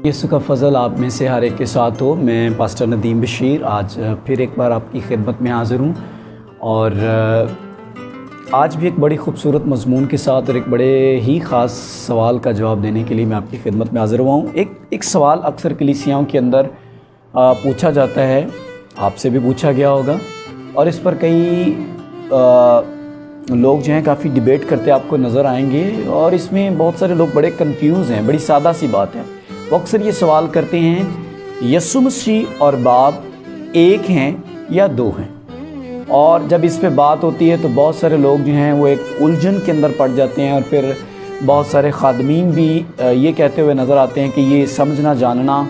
یسوع کا فضل آپ میں سے ہر ایک کے ساتھ ہو۔ میں پاسٹر ندیم بشیر آج پھر ایک بار آپ کی خدمت میں حاضر ہوں، اور آج بھی ایک بڑی خوبصورت مضمون کے ساتھ اور ایک بڑے ہی خاص سوال کا جواب دینے کے لیے میں آپ کی خدمت میں حاضر ہوا ہوں۔ ایک سوال اکثر کلیسیاؤں کے اندر پوچھا جاتا ہے، آپ سے بھی پوچھا گیا ہوگا، اور اس پر کئی لوگ جو ہیں کافی ڈیبیٹ کرتے آپ کو نظر آئیں گے، اور اس میں بہت سارے لوگ بڑے کنفیوز ہیں۔ بڑی سادہ سی بات ہے، وہ اکثر یہ سوال کرتے ہیں یسوع مسیح اور باپ ایک ہیں یا دو ہیں؟ اور جب اس پہ بات ہوتی ہے تو بہت سارے لوگ جو ہیں وہ ایک الجھن کے اندر پڑ جاتے ہیں، اور پھر بہت سارے خادمین بھی یہ کہتے ہوئے نظر آتے ہیں کہ یہ سمجھنا جاننا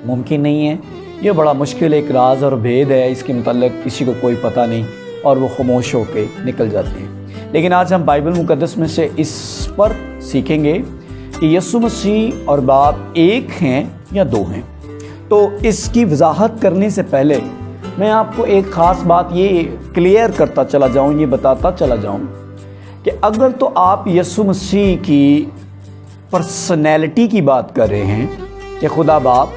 ممکن نہیں ہے، یہ بڑا مشکل ایک راز اور بھید ہے، اس کے متعلق کسی کو کوئی پتہ نہیں، اور وہ خاموش ہو کے نکل جاتے ہیں۔ لیکن آج ہم بائبل مقدس میں سے اس پر سیکھیں گے کہ یسوع مسیح اور باپ ایک ہیں یا دو ہیں۔ تو اس کی وضاحت کرنے سے پہلے میں آپ کو ایک خاص بات یہ کلیئر کرتا چلا جاؤں، یہ بتاتا چلا جاؤں کہ اگر تو آپ یسوع مسیح کی پرسنالٹی کی بات کر رہے ہیں کہ خدا باپ،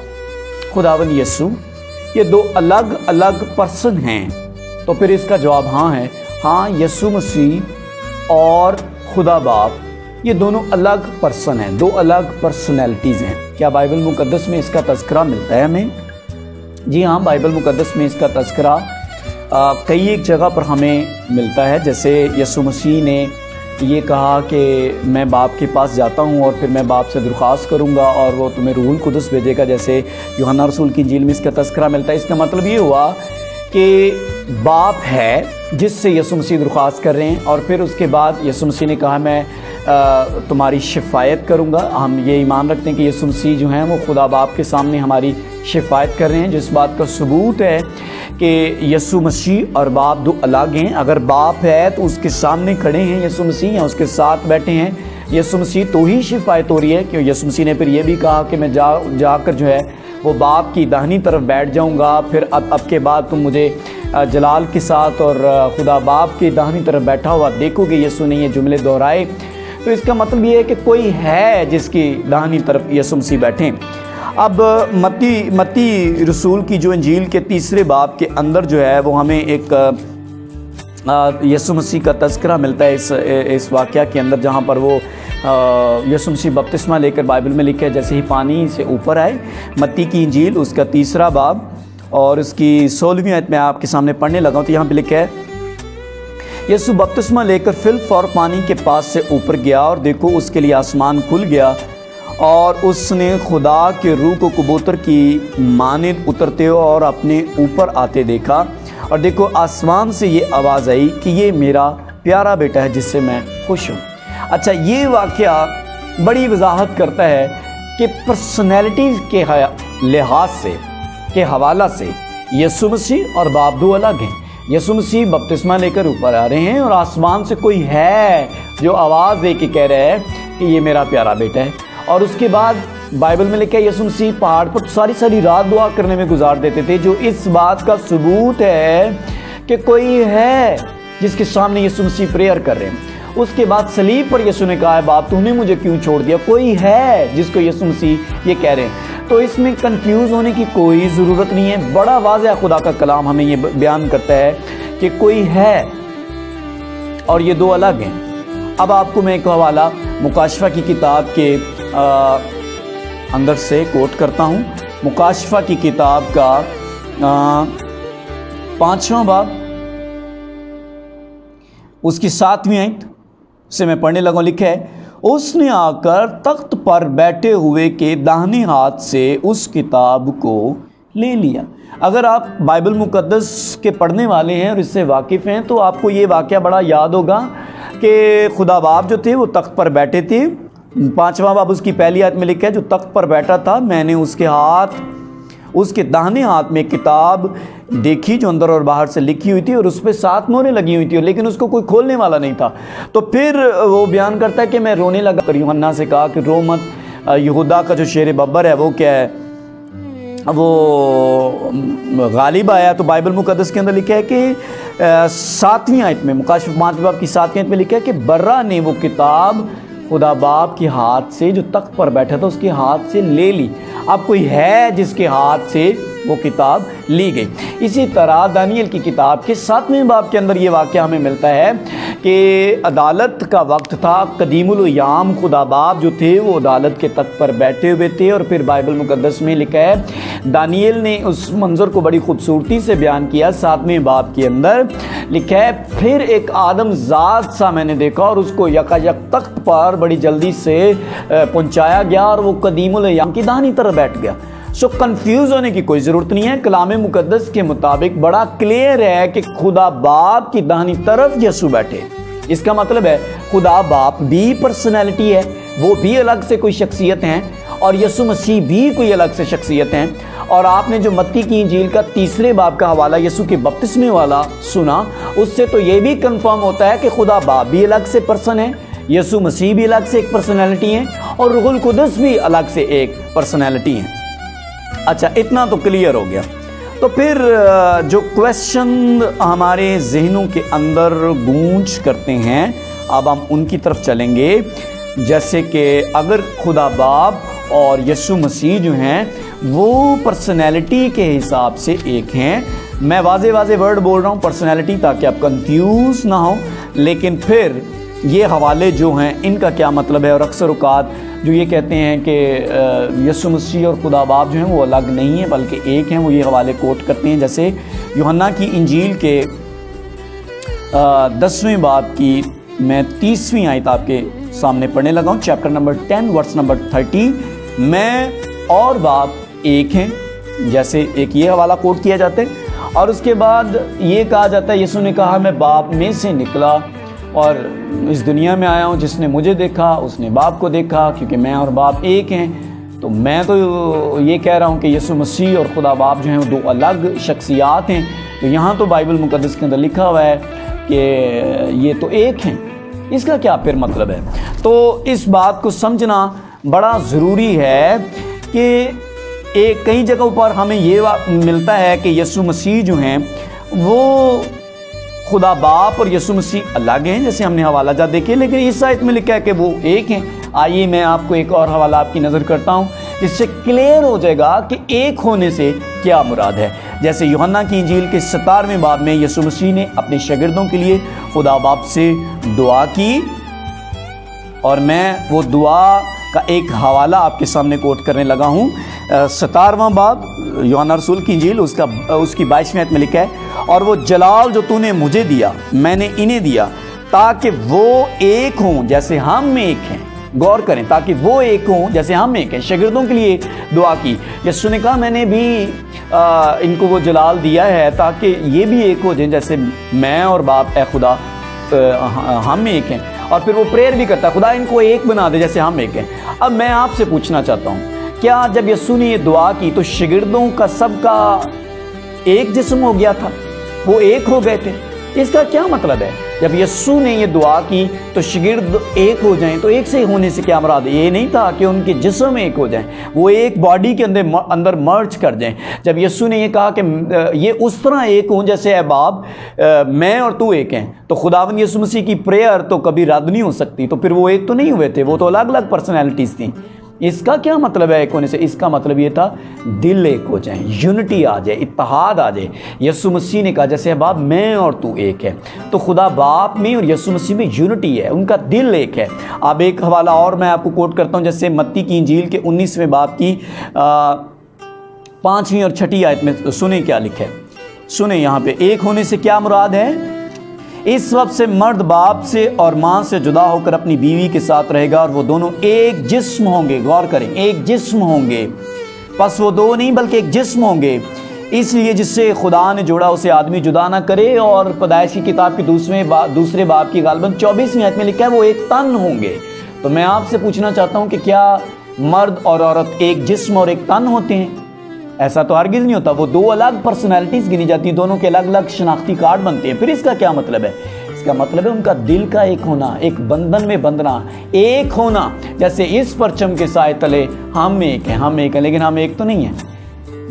خداوند یسوع یہ دو الگ الگ پرسن ہیں، تو پھر اس کا جواب ہاں ہے۔ ہاں، یسوع مسیح اور خدا باپ یہ دونوں الگ پرسن ہیں، دو الگ پرسنالٹیز ہیں۔ کیا بائبل مقدس میں اس کا تذکرہ ملتا ہے ہمیں؟ جی ہاں، بائبل مقدس میں اس کا تذکرہ کئی ایک جگہ پر ہمیں ملتا ہے۔ جیسے یسوع مسیح نے یہ کہا کہ میں باپ کے پاس جاتا ہوں اور پھر میں باپ سے درخواست کروں گا اور وہ تمہیں روح القدس بھیجے گا، جیسے یوحنا رسول کی انجیل میں اس کا تذکرہ ملتا ہے۔ اس کا مطلب یہ ہوا کہ باپ ہے جس سے یسوع مسیح درخواست کر رہے ہیں، اور پھر اس کے بعد یسوع مسیح نے کہا میں تمہاری شفاعت کروں گا۔ ہم یہ ایمان رکھتے ہیں کہ یسوع مسیح جو ہیں وہ خدا باپ کے سامنے ہماری شفاعت کر رہے ہیں، جس بات کا ثبوت ہے کہ یسوع مسیح اور باپ دو الگ ہیں۔ اگر باپ ہے تو اس کے سامنے کھڑے ہیں یسوع مسیح، یا اس کے ساتھ بیٹھے ہیں یسوع مسیح، تو ہی شفاعت ہو رہی ہے۔ کہ یسوع مسیح نے پھر یہ بھی کہا کہ میں جا کر جو ہے وہ باپ کی داہنی طرف بیٹھ جاؤں گا، پھر اب کے بعد تم مجھے جلال کے ساتھ اور خدا باپ کی داہنی طرف بیٹھا ہوا دیکھو گے۔ یسوع نے یہ جملے دہرائے، تو اس کا مطلب یہ ہے کہ کوئی ہے جس کی داہنی طرف یسوع مسیح بیٹھیں۔ اب متی رسول کی جو انجیل کے 3 باب کے اندر جو ہے وہ ہمیں ایک یسوع مسیح کا تذکرہ ملتا ہے اس واقعہ کے اندر، جہاں پر وہ یسوع مسیح بپتسمہ لے کر بائبل میں لکھا ہے جیسے ہی پانی سے اوپر آئے۔ متی کی انجیل اس کا 3 باب اور اس کی 16ویں آیت میں آپ کے سامنے پڑھنے لگا ہوں، تو یہاں پہ لکھا ہے یسوع بپتسمہ لے کر فی الفور پانی کے پاس سے اوپر گیا، اور دیکھو اس کے لیے آسمان کھل گیا، اور اس نے خدا کے روح کو کبوتر کی مانند اترتے اور اپنے اوپر آتے دیکھا، اور دیکھو آسمان سے یہ آواز آئی کہ یہ میرا پیارا بیٹا ہے جس سے میں خوش ہوں۔ اچھا، یہ واقعہ بڑی وضاحت کرتا ہے کہ پرسنالٹیز کے لحاظ سے، کے حوالہ سے یسوع مسیح اور باپ دو الگ ہیں۔ یسوع مسیح بپتسمہ لے کر اوپر آ رہے ہیں، اور آسمان سے کوئی ہے جو آواز دے کے کہہ رہا ہے کہ یہ میرا پیارا بیٹا ہے۔ اور اس کے بعد بائبل میں لکھا ہے یسوع مسیح پہاڑ پر ساری رات دعا کرنے میں گزار دیتے تھے، جو اس بات کا ثبوت ہے کہ کوئی ہے جس کے سامنے یسوع مسیح پریئر کر رہے ہیں۔ اس کے بعد صلیب پر یسوع نے کہا ہے باپ تو نے مجھے کیوں چھوڑ دیا؟ کوئی ہے جس کو یسوع مسیح یہ کہہ رہے ہیں۔ تو اس میں کنفیوز ہونے کی کوئی ضرورت نہیں ہے، بڑا واضح خدا کا کلام ہمیں یہ بیان کرتا ہے کہ کوئی ہے اور یہ دو الگ ہیں۔ اب آپ کو میں ایک حوالہ مکاشفہ کی کتاب کے اندر سے کوٹ کرتا ہوں۔ مکاشفہ کی کتاب کا 5واں باب اس کی 7ویں آیت سے میں پڑھنے لگا، لکھا ہے اس نے آ کر تخت پر بیٹھے ہوئے کے داہنے ہاتھ سے اس کتاب کو لے لیا۔ اگر آپ بائبل مقدس کے پڑھنے والے ہیں اور اس سے واقف ہیں تو آپ کو یہ واقعہ بڑا یاد ہوگا کہ خدا باپ جو تھے وہ تخت پر بیٹھے تھے۔ 5واں باب اس کی پہلی آیت میں لکھا ہے جو تخت پر بیٹھا تھا میں نے اس کے داہنے ہاتھ میں کتاب دیکھی جو اندر اور باہر سے لکھی ہوئی تھی، اور اس پہ 7 مہریں لگی ہوئی تھی، لیکن اس کو کوئی کھولنے والا نہیں تھا۔ تو پھر وہ بیان کرتا ہے کہ میں رونے لگا، یوحنا سے کہا کہ رو مت۔ یہودا کا جو شیر ببر ہے وہ کیا ہے، وہ غالب آیا۔ تو بائبل مقدس کے اندر لکھا ہے کہ 7ویں آیت میں، مکاشفہ 5 باب کی 7ویں آیت میں لکھا ہے کہ برہ نے وہ کتاب خدا باپ کے ہاتھ سے جو تخت پر بیٹھا تھا اس کے ہاتھ سے لے لی. اب کوئی ہے جس کے ہاتھ سے وہ کتاب لی گئی. اسی طرح دانیل کی کتاب کے 7ویں باب کے اندر یہ واقعہ ہمیں ملتا ہے کہ عدالت کا وقت تھا. قدیم الایام خدا باپ جو تھے وہ عدالت کے تخت پر بیٹھے ہوئے تھے. اور پھر بائبل مقدس میں لکھا ہے, دانیل نے اس منظر کو بڑی خوبصورتی سے بیان کیا. 7ویں باب کے اندر لکھا ہے, پھر ایک آدم ذات سا میں نے دیکھا اور اس کو یکایک تخت پر بڑی جلدی سے پہنچایا گیا اور وہ قدیم الایام کی داہنی طرف بیٹھ گیا. سو کنفیوز ہونے کی کوئی ضرورت نہیں ہے. کلام مقدس کے مطابق بڑا کلیئر ہے کہ خدا باپ کی داہنی طرف یسوع بیٹھے. اس کا مطلب ہے خدا باپ بھی پرسنالٹی ہے, وہ بھی الگ سے کوئی شخصیت ہیں, اور یسوع مسیح بھی کوئی الگ سے شخصیت ہیں. اور آپ نے جو متی کی انجیل کا 3 باب کا حوالہ یسوع کے بپتسمے والا سنا, اس سے تو یہ بھی کنفرم ہوتا ہے کہ خدا باپ بھی الگ سے پرسن ہے, یسوع مسیح بھی الگ سے ایک پرسنالٹی ہے, اور روح القدس بھی الگ سے ایک پرسنالٹی ہے. اچھا, اتنا تو کلیئر ہو گیا. تو پھر جو کویسچن ہمارے ذہنوں کے اندر گونج کرتے ہیں, اب ہم ان کی طرف چلیں گے. جیسے کہ اگر خدا باپ اور یسوع مسیح جو ہیں وہ پرسنالٹی کے حساب سے ایک ہیں, میں واضح ورڈ بول رہا ہوں پرسنالٹی تاکہ آپ کنفیوز نہ ہوں, لیکن پھر یہ حوالے جو ہیں ان کا کیا مطلب ہے. اور اکثر اوقات جو یہ کہتے ہیں کہ یسوع مسیح اور خدا باپ جو ہیں وہ الگ نہیں ہیں بلکہ ایک ہیں, وہ یہ حوالے کوٹ کرتے ہیں. جیسے یوحنا کی انجیل کے 10ویں باب کی میں 30ویں آیت آپ کے سامنے پڑھنے لگا ہوں, چیپٹر نمبر 10 ورس نمبر 30. میں اور باپ ایک ہیں, جیسے ایک یہ حوالہ کوٹ کیا جاتا ہے. اور اس کے بعد یہ کہا جاتا ہے, یسوع نے کہا میں باپ میں سے نکلا اور اس دنیا میں آیا ہوں, جس نے مجھے دیکھا اس نے باپ کو دیکھا, کیونکہ میں اور باپ ایک ہیں. تو میں تو یہ کہہ رہا ہوں کہ یسوع مسیح اور خدا باپ جو ہیں وہ دو الگ شخصیات ہیں. تو یہاں تو بائبل مقدس کے اندر لکھا ہوا ہے کہ یہ تو ایک ہیں. اس کا کیا پھر مطلب ہے؟ تو اس بات کو سمجھنا بڑا ضروری ہے کہ ایک کئی جگہوں پر ہمیں یہ ملتا ہے کہ یسوع مسیح جو ہیں وہ خدا باپ اور یسوع مسیح الگ ہیں, جیسے ہم نے حوالہ جات دیکھے, لیکن اس آیت میں لکھا ہے کہ وہ ایک ہیں. آئیے میں آپ کو ایک اور حوالہ آپ کی نظر کرتا ہوں, اس سے کلیئر ہو جائے گا کہ ایک ہونے سے کیا مراد ہے. جیسے یوحنا کی انجیل کے 17ویں باب میں یسوع مسیح نے اپنے شاگردوں کے لیے خدا باپ سے دعا کی, اور میں وہ دعا کا ایک حوالہ آپ کے سامنے کوٹ کرنے لگا ہوں. 17واں باب یوحنا رسول کی انجیل اس کی 22ویں آیت میں لکھا ہے, اور وہ جلال جو تو نے مجھے دیا میں نے انہیں دیا تاکہ وہ ایک ہوں جیسے ہم میں ایک ہیں. غور کریں, تاکہ وہ ایک ہوں جیسے ہم ایک ہیں. شاگردوں کے لیے دعا کی. یسوع نے کہا میں نے بھی ان کو وہ جلال دیا ہے تاکہ یہ بھی ایک ہو جائیں جیسے میں اور باپ اے خدا ہم میں ایک ہیں. اور پھر وہ پریئر بھی کرتا ہے, خدا ان کو ایک بنا دے جیسے ہم ایک ہیں. اب میں آپ سے پوچھنا چاہتا ہوں, کیا جب یسوع نے یہ دعا کی تو شاگردوں کا سب کا ایک جسم ہو گیا تھا, وہ ایک ہو گئے تھے؟ اس کا کیا مطلب ہے؟ جب یسوع نے یہ دعا کی تو شاگرد ایک ہو جائیں, تو ایک سے ہونے سے کیا مراد ہے؟ یہ نہیں تھا کہ ان کے جسم ایک ہو جائیں, وہ ایک باڈی کے اندر مرج کر جائیں. جب یسوع نے یہ کہا کہ یہ اس طرح ایک ہوں جیسے اے باپ میں اور تو ایک ہیں, تو خداوند یسوع مسیح کی پریئر تو کبھی رد نہیں ہو سکتی. تو پھر وہ ایک تو نہیں ہوئے تھے, وہ تو الگ الگ پرسنالٹیز تھیں. اس کا کیا مطلب ہے ایک ہونے سے؟ اس کا مطلب یہ تھا دل ایک ہو جائیں, یونٹی آ جائے, اتحاد آ جائے. یسوع مسیح نے کہا جیسے باپ میں اور تو ایک ہے, تو خدا باپ میں اور یسوع مسیح میں یونٹی ہے, ان کا دل ایک ہے. اب ایک حوالہ اور میں آپ کو کوٹ کرتا ہوں, جیسے متی کی انجیل کے 19ویں باب کی 5ویں اور 6ٹھی آیت میں سنیں کیا لکھا ہے. سنیں یہاں پہ ایک ہونے سے کیا مراد ہے. اس وقت سے مرد باپ سے اور ماں سے جدا ہو کر اپنی بیوی کے ساتھ رہے گا اور وہ دونوں ایک جسم ہوں گے. غور کریں, ایک جسم ہوں گے. پس وہ دو نہیں بلکہ ایک جسم ہوں گے. اس لیے جس سے خدا نے جوڑا اسے آدمی جدا نہ کرے. اور پیدائش کی کتاب کی دوسرے باب کی غالباً 24ویں آیت میں لکھا ہے وہ ایک تن ہوں گے. تو میں آپ سے پوچھنا چاہتا ہوں کہ کیا مرد اور عورت ایک جسم اور ایک تن ہوتے ہیں؟ ایسا تو ہرگز نہیں ہوتا. وہ دو الگ پرسنالٹیز گنی جاتی ہیں, دونوں کے الگ الگ شناختی کارڈ بنتے ہیں. پھر اس کا کیا مطلب ہے؟ اس کا مطلب ہے ان کا دل کا ایک ہونا, ایک بندھن میں بندھنا, ایک ہونا. جیسے اس پرچم کے سائے تلے ہم ایک ہیں, ہم ایک ہیں, لیکن ہم ایک تو نہیں ہیں.